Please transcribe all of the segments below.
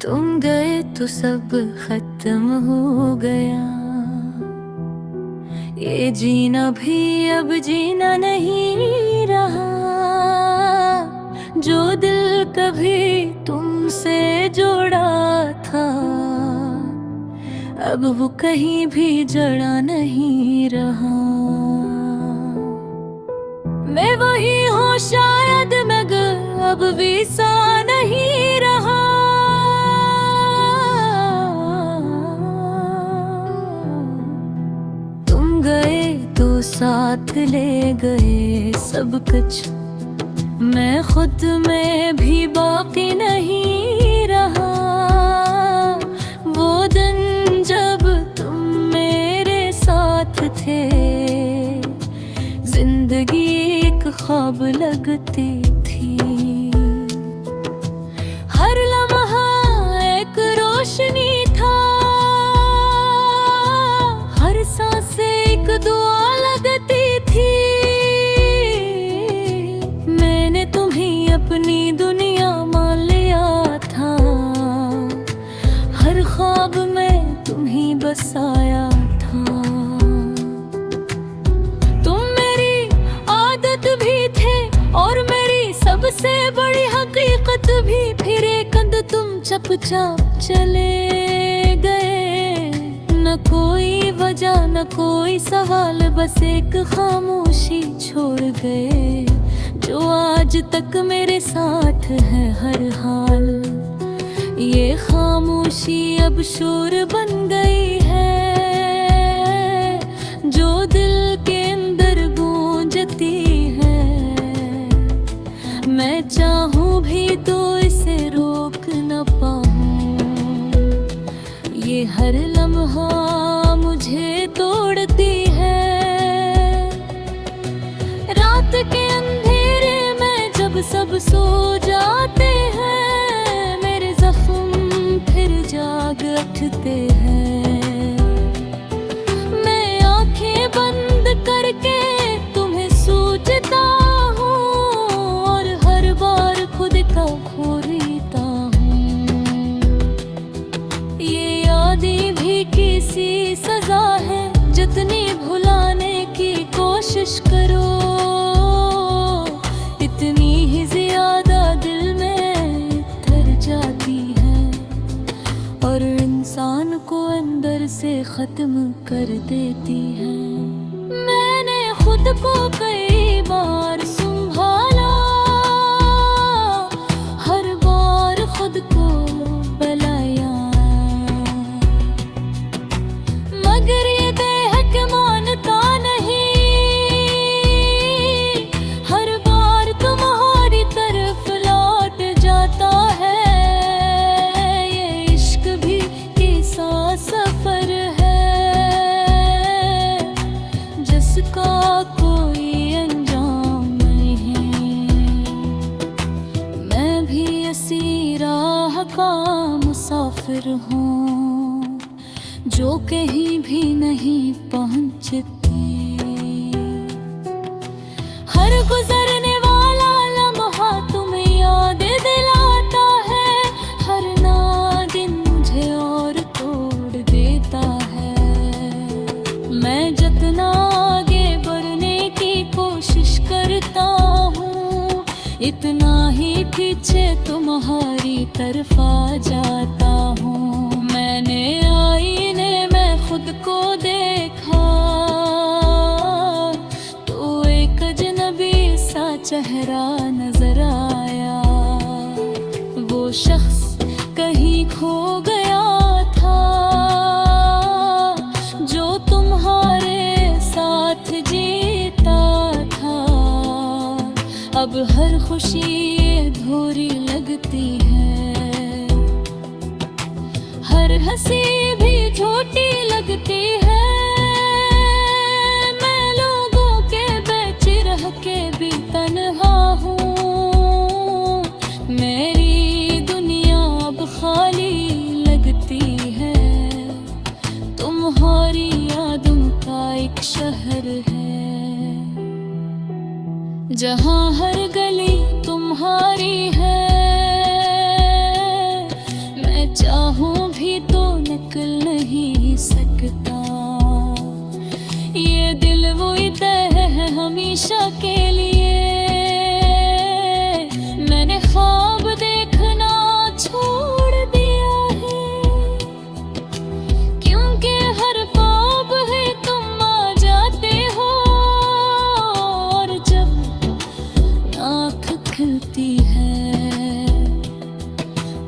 तुम गए तो सब खत्म हो गया। ये जीना भी अब जीना नहीं रहा। जो दिल कभी तुमसे जोड़ा था, अब वो कहीं भी जड़ा नहीं रहा। मैं वही हूँ शायद मगर अब भी सा नहीं रहा। तुम गए तो साथ ले गए सब कुछ, मैं खुद में भी बाकी नहीं रहा। वो दिन जब तुम मेरे साथ थे, जिंदगी एक ख्वाब लगती थी। हर लम्हा एक रोशनी था, हर सांस एक दुआ लगती थी। मैंने तुम्हें अपनी दुनिया मान लिया था, हर ख्वाब में तुम्हें बसाया था। तुम मेरी आदत भी थे और मेरी सबसे बड़ी हकीकत भी। फिर एक कंध तुम चुपचाप चले गए, न कोई वजह न कोई सवाल, बस एक खामोशी छोड़ गए जो आज तक मेरे साथ है हर हाल। ये खामोशी अब शोर बन गई है, जो दिल के अंदर गूंजती है। मैं चाहूं भी तो इसे रोक न पाऊं, ये हर लम्हा मुझे तोड़ती है। रात के अंधेरे में जब सब सो जाते हैं, मेरे जख्म फिर जाग उठते हैं। मैं आंखें बंद करके तुम्हें सोचता हूँ और हर बार खुद का खो लेता हूँ। ये यादें भी किसी सजा है, जितनी भुलाने की कोशिश करो इतनी ही ज्यादा दिल में उतर जाती है और इंसान को अंदर से खत्म कर देती है। मैंने खुद को कई बार संभाला, हर बार खुद को बुलाया, मगर ये देह के मानता नहीं। हर बार तुम्हारी तरफ लौट जाता है। ये इश्क भी कैसा सफर है, जिसका कोई अंजाम नहीं। मैं भी इसी राह का मुसाफिर हूँ, जो कहीं भी नहीं पहुँचती। हर गुजरने वाला लम्हा तुम्हें याद दिलाता है, हर नादिन मुझे और तोड़ देता है। मैं जितना आगे बढ़ने की कोशिश करता हूँ, इतना ही पीछे तुम्हारी तरफ आ जाता हूँ। मैंने आईने में खुद को देखा तो एक अजनबी सा चेहरा नजर आया। वो शख्स कहीं खो गया था, जो तुम्हारे साथ जीता था। अब हर खुशी अधूरी लगती है, हर हंसी भी झूठी लगती है। मैं लोगों के बीच रह के भी तन्हा हूँ, मेरी दुनिया अब खाली लगती है। तुम्हारी यादों का एक शहर है, जहाँ हर गली तुम्हारी है। मैं चाहूं भी तो निकल नहीं सकता। ये दिल वही तय है हमेशा के लिए। मैंने ख्वाब देखना छोड़ दिया है, क्योंकि हर ख्वाब है तुम आ जाते हो। और जब आँख खुलती है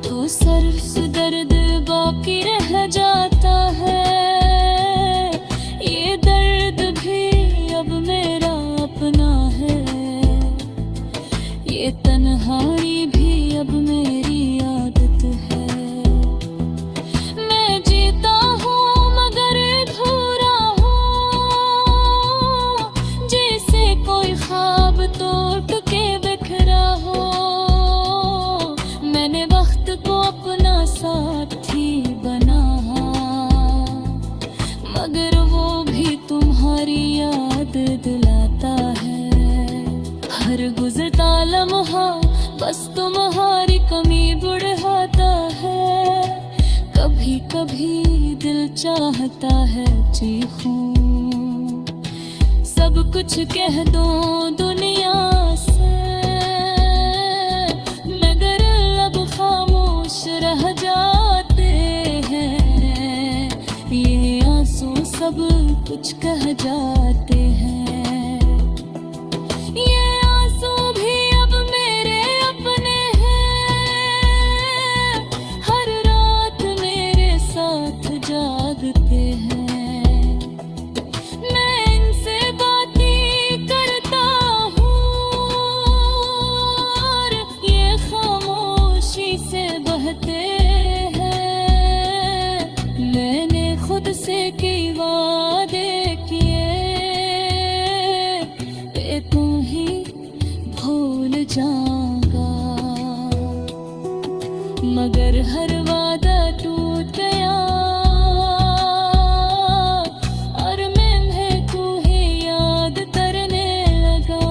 तो सर से दर्द बाकी रह जाता है। ये दर्द भी अब मेरा अपना है, ये तन्हाई भी अब मेरी आदत है। मैं जीता हूँ मगर अधूरा हूँ, जैसे कोई ख्वाब टूट के बिखरा हो। मैंने वक्त को अपना साथी बना, मगर वो भी तुम्हारी याद दिलाता है। हर गुजरता लम्हा बस तुम्हारी कमी बढ़ाता है। कभी कभी दिल चाहता है चीखूं, सब कुछ कह दो दुनिया से, मगर अब खामोश रह जाते हैं। ये आंसू सब कुछ कह जाते हैं। ये आंसू भी अब मेरे अपने हैं, हर रात मेरे साथ जागते हैं। मैं इनसे बातें करता हूँ और ये खामोशी से बहते हैं। मैंने खुद से कई वादे किए, ये तू ही भूल जाऊंगा, मगर हर वादा टूट गया और मैं तू ही याद करने लगा।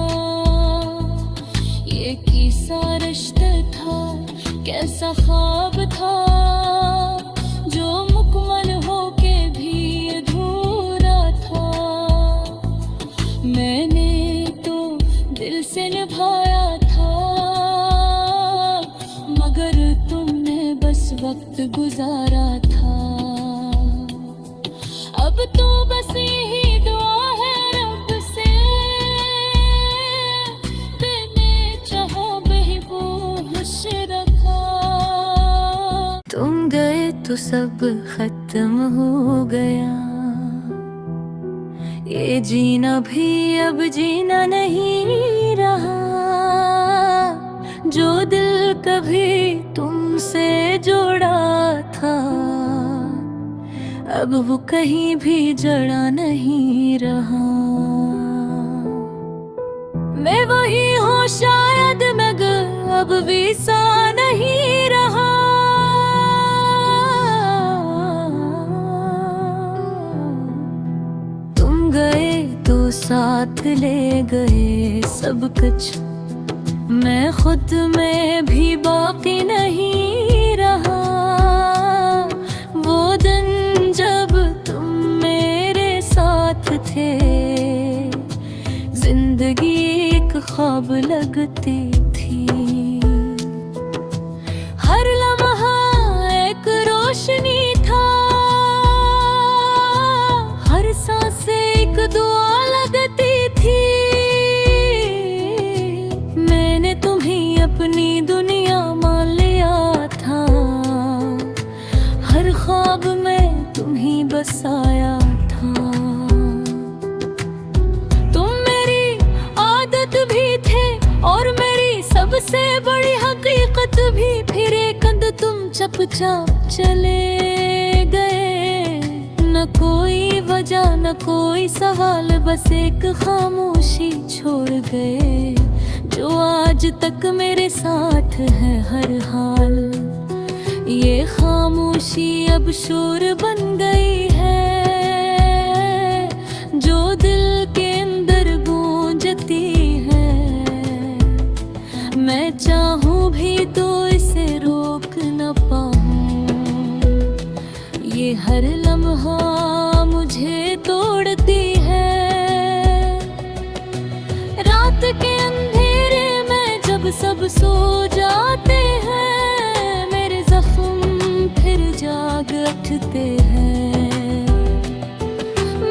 ये कैसा रिश्ता था, कैसा ख्वाब था, जो मुकम्मल होके भी अधूरा था। मैंने तो दिल से निभाया था, मगर तुमने बस वक्त गुजारा था। अब तो बस यही दुआ है रब से, मैंने चाहा बेहोश रखा। तुम गए तो सब खत्म हो गया, ये जीना भी अब जीना नहीं रहा। जो दिल कभी तुमसे जोड़ा था, अब वो कहीं भी जड़ा नहीं रहा। मैं वही हूँ शायद मगर अब वैसा नहीं रहा। तुम गए तो साथ ले गए सब कुछ, मैं खुद में भी बाकी नहीं रहा। वो दिन जब तुम मेरे साथ थे, जिंदगी एक ख्वाब लगती थी। हर लम्हा एक रोशनी था, हर सांस एक दुआ लगती थी। मैंने तुम्हें अपनी दुनिया मान लिया था, हर ख्वाब में तुम्हें बसाया था। तुम मेरी आदत भी थे और मेरी सबसे बड़ी हकीकत भी। फिर एक कंद तुम चुपचाप चले गए, न कोई वजह न कोई सवाल, बस एक खामोशी छोड़ गए, जो आज तक मेरे साथ है हर हाल। ये खामोशी अब शोर बन गई है, जो दिल के अंदर गूंजती है। मैं चाहूं भी तो इसे रोक न पाऊं। ये हर लम्हा मुझे तोड़ती है। रात के अंधेरे में जब सब सो जाते हैं, मेरे जख्म फिर जाग उठते हैं।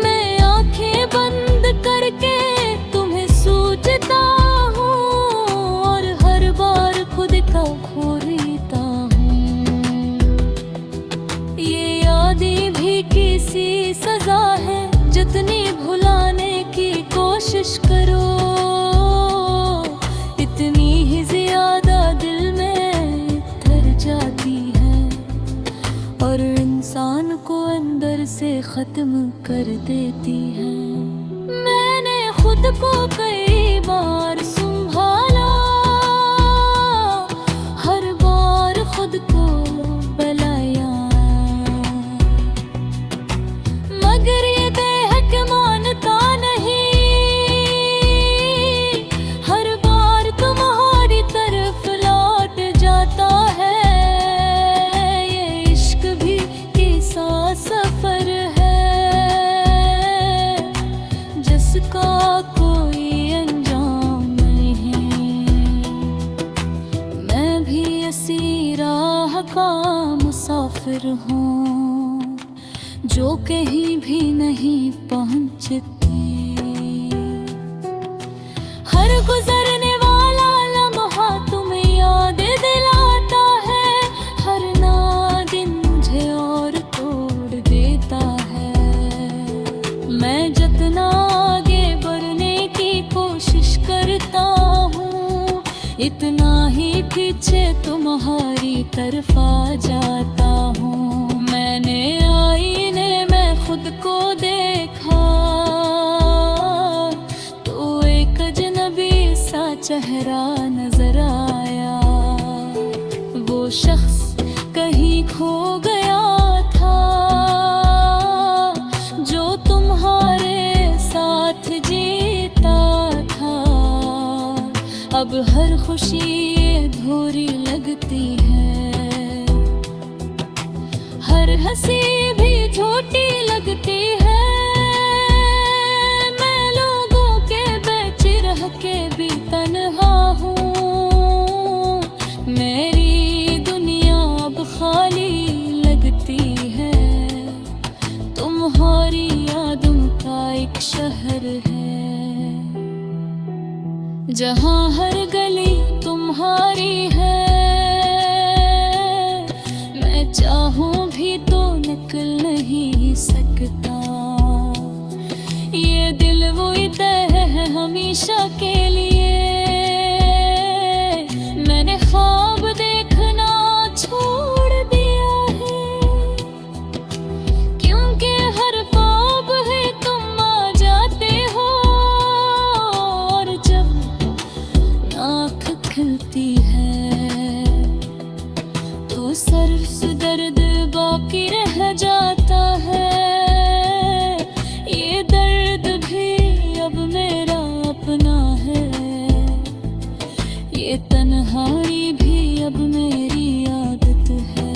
मैं आंखें बंद करके तुम्हें सोचता हूँ और हर बार खुद का खो देता हूँ। ये यादें भी किसी सजा है, जितनी भुलाने की कोशिश करो इतनी ही ज्यादा दिल में उतर जाती है और इंसान को अंदर से खत्म कर देती है। मैंने खुद को कई बार संभाला, हर बार खुद को बुलाया, मगर ये देहक मानता नहीं। हर बार तुम्हारी तरफ लौट जाता है। ये इश्क भी कैसा सफर है जिसका कोई अंजाम नहीं। मैं भी इसी राह का मुसाफिर हूँ जो कहीं भी नहीं पहुँचती। हर गुजरने वाला लम्हा तुम्हें याद दिलाता है, हर नादिन मुझे और तोड़ देता है। मैं जितना आगे बढ़ने की कोशिश करता हूँ, इतना ही पीछे तुम्हारी तरफ आ जाता हूँ। मैंने आईने में खुद को देखा तो एक अजनबी सा चेहरा नजर आया। वो शख्स कहीं खो गया था जो तुम्हारे साथ जीता था। अब हर खुशी अधूरी लगती है, हर हंसी भी झूठी लगती है। मैं लोगों के बीच रह के भी तन्हा हूँ, मेरी दुनिया अब खाली लगती है। तुम्हारी यादों का एक शहर है जहाँ हर गली तुम्हारी है। मैं चाहूं भी तो निकल नहीं सकता। ये दिल वो तय है हमेशा के लिए। मैंने ख्वाब देखना छोड़ दिया है, क्योंकि हर ख्वाब है तुम आ जाते हो और जब आँख खुलती है तो सर से दर्द बाकी रह जाता है। ये दर्द भी अब मेरा अपना है, ये तन्हाई भी अब मेरी आदत है।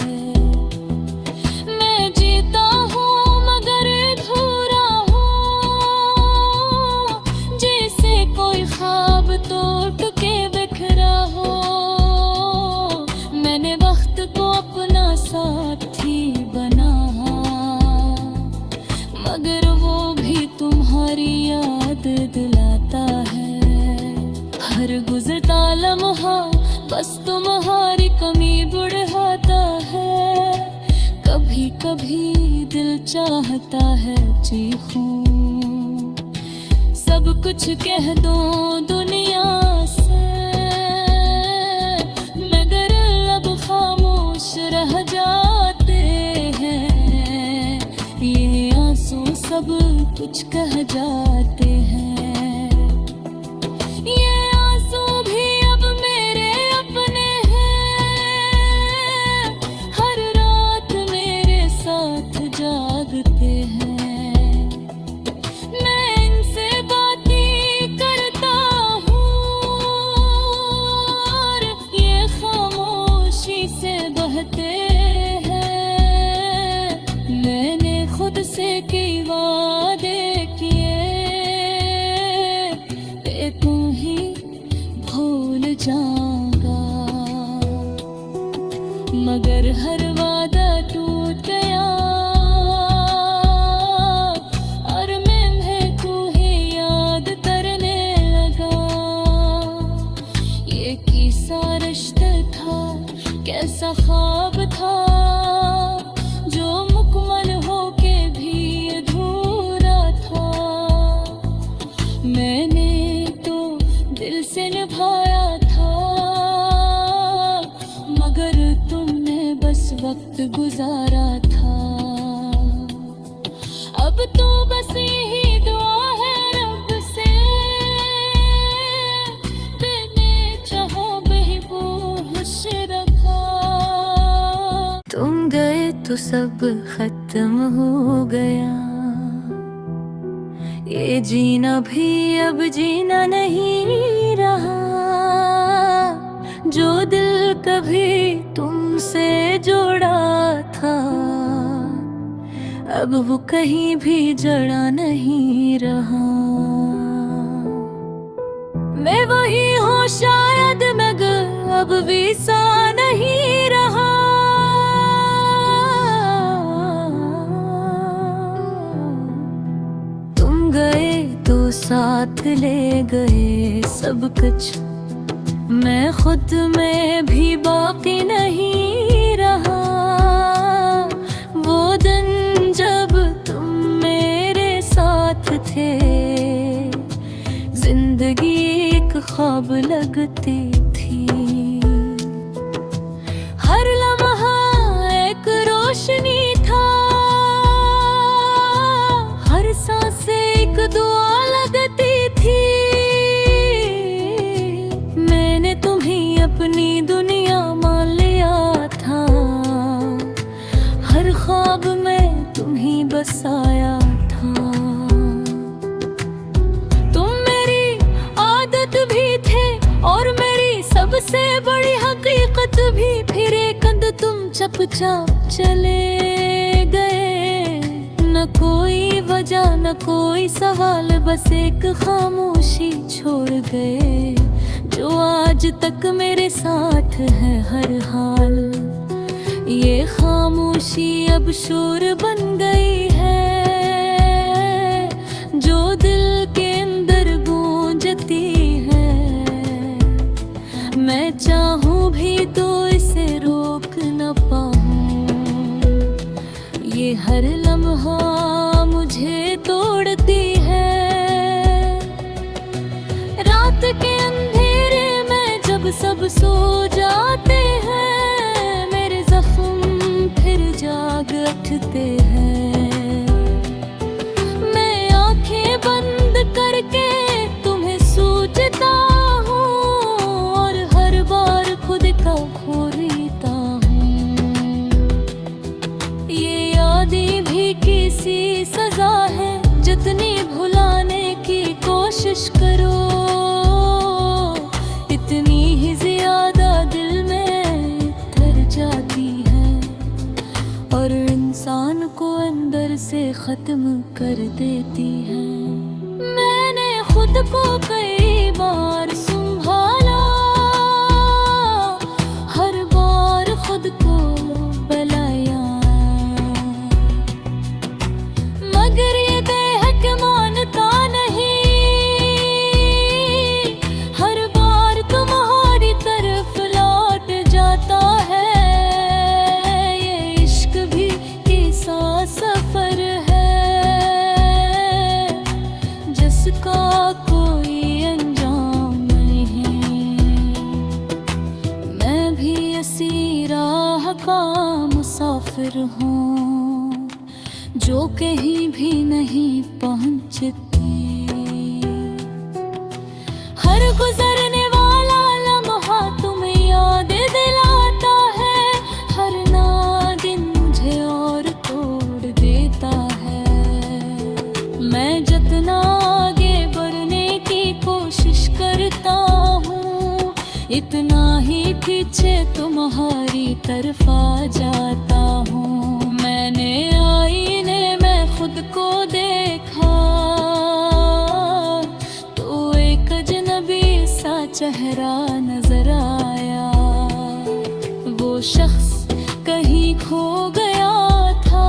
मैं जीता हूँ मगर अधूरा हूँ, जैसे कोई ख्वाब टूट के बिखरा हो। मैंने वक्त को अपना साथी बना, मगर वो भी तुम्हारी याद दिलाता है। हर गुजरता लम्हा बस तुम्हारी कमी बढ़ाता है। कभी कभी दिल चाहता है चीखूं, सब कुछ कह दो दुनिया से, मगर अब खामोश रह जाते हैं। ये आंसू सब कुछ कह जाते हैं। ये आंसू भी अब मेरे अपने हैं, हर रात मेरे साथ जागते हैं। मैं इनसे बातें करता हूँ और ये खामोशी से बहते हैं। मैं गुजारा था। अब तो बस यही दुआ है रब से, मैंने चाहो बेहोश रखा। तुम गए तो सब खत्म हो गया, ये जीना भी अब जीना नहीं रहा। जो दिल कभी तुमसे जोड़ा था, अब वो कहीं भी जड़ा नहीं रहा। मैं वही हूँ शायद मगर अब भी सा नहीं रहा। तुम गए तो साथ ले गए सब कुछ, मैं खुद में भी बाकी नहीं रहा। वो दिन जब तुम मेरे साथ थे, जिंदगी एक ख्वाब लगती थी। हर लम्हा एक रोशनी था, हर सांस एक दुआ लगती थी। मैंने तुम्हें अपनी दुनिया मान लिया था, हर ख्वाब में तुम्हें बसाया था। तुम मेरी आदत भी थे और मेरी सबसे बड़ी हकीकत भी। फिर एक कंध तुम चुपचाप चले गए, न कोई वजह न कोई सवाल, बस एक खामोशी छोड़ गए जो आज तक मेरे साथ है हर हाल। ये खामोशी अब शोर बन गई है, जो दिल के अंदर गूंजती है। मैं चाहूं भी तो इसे रोक न पाऊं, ये हर लम्हा मुझे तोड़ती है। रात के अंधेरे में जब सब सो जाते हैं, मेरे जख्म फिर जाग उठते हैं। मैं आंखें बंद करके तुम्हें सोचता हूँ और हर बार खुद का खोरीता हूँ। ये यादें भी किसी सजा है, जितनी भुलाने की कोशिश करो इतनी ही ज्यादा दिल में उतर जाती है और इंसान को अंदर से खत्म कर देती है। मैंने खुद को कई बार संभाला, हर बार खुद को बुलाया, मगर ये बेहक मानता नहीं। हर बार तुम्हारी तरफ लौट जाता है। ये इश्क भी कैसा सफर है, जिसका कोई अंजाम नहीं। मैं भी इसी राह का मुसाफिर हूँ, जो कहीं भी नहीं पहुँचती। हर गुजरने वाला लम्हा तुम्हें याद दिलाता है, हर नागिन मुझे और तोड़ देता है। मैं जितना आगे बढ़ने की कोशिश करता हूँ, इतना ही पीछे तुम्हारी तरफ आ जाता हूँ। मैंने आईने में खुद को देखा तो एक अजनबी सा चेहरा नजर आया। वो शख्स कहीं खो गया था,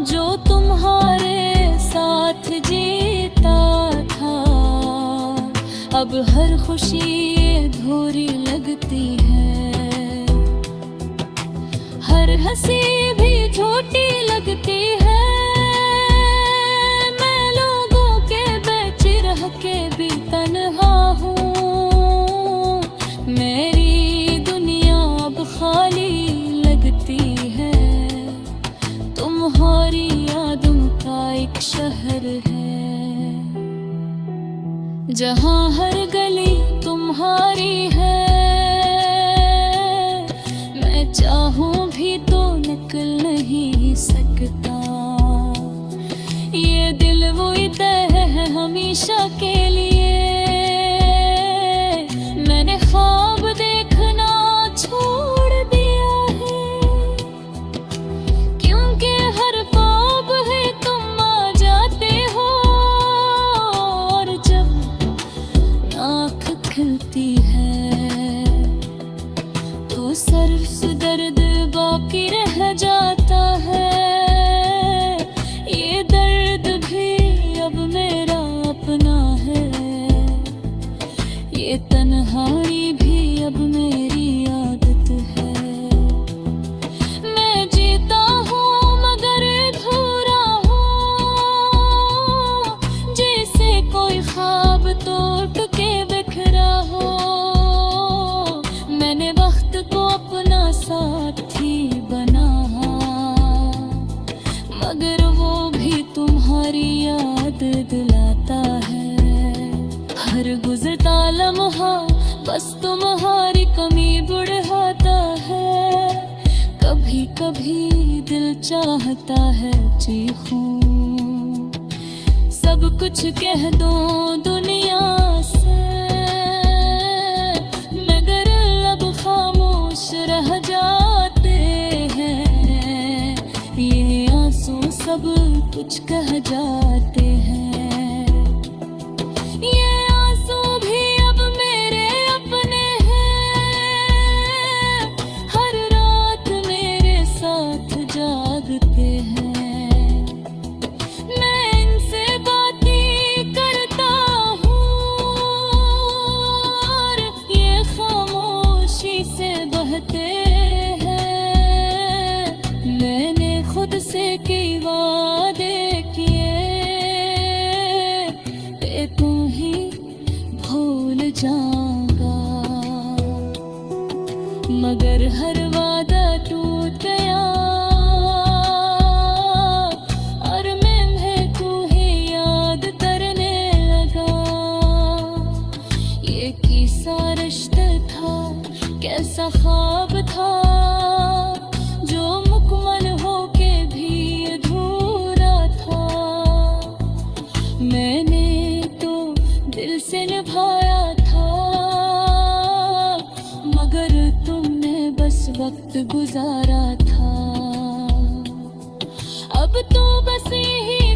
जो तुम्हारे साथ जीता था। अब हर खुशी अधूरी लगती है, हर हंसी भी झूठी लगती है। मैं लोगों के बीच रह के भी तन्हा हूँ, मेरी दुनिया अब खाली जहाँ हर गली तुम्हारी है, मैं चाहूं भी तो निकल नहीं सकता। ये दिल वो तय है हमेशा के लिए, मैंने ख्वाब देखना छोड़ दिया है, क्योंकि हर ख्वाब है तुम आ जाते हो, और जब आँख खुलती है तो सिर्फ दर्द बाकी रह जाता है। ये दर्द भी अब मेरा अपना है, ये तन्हाई भी अब मेरी आदत है। मैं जीता हूँ मगर अधूरा हूँ, जैसे कोई ख्वाब टूट के बिखरा हो। मैंने वक्त को अपना साथी बना, मगर वो भी तुम्हारी याद दिलाता है। हर गुजरता लम्हा बस तुम्हारी कमी बढ़ाता है। कभी कभी दिल चाहता है चीखूं, सब कुछ कह दो दुनिया से, मगर लब खामोश रह जाते हैं। ये आंसू सब कुछ कह जाते हैं। ये आंसू भी अब मेरे अपने हैं, हर रात मेरे साथ जागते हैं। मैं इनसे बातें करता हूँ और ये खामोशी से बहते हैं। मैंने खुद से कई वादे किए, पे तू ही भूल जाऊंगा, मगर हर वादा टूट गया और मैं तू ही याद करने लगा। ये कैसा रिश्ता था, कैसा ख्वाब था, जो मुकम्मल होके भी अधूरा था। मैंने तो दिल से निभाया था, मगर तुमने बस वक्त गुजारा था। अब तो बस यही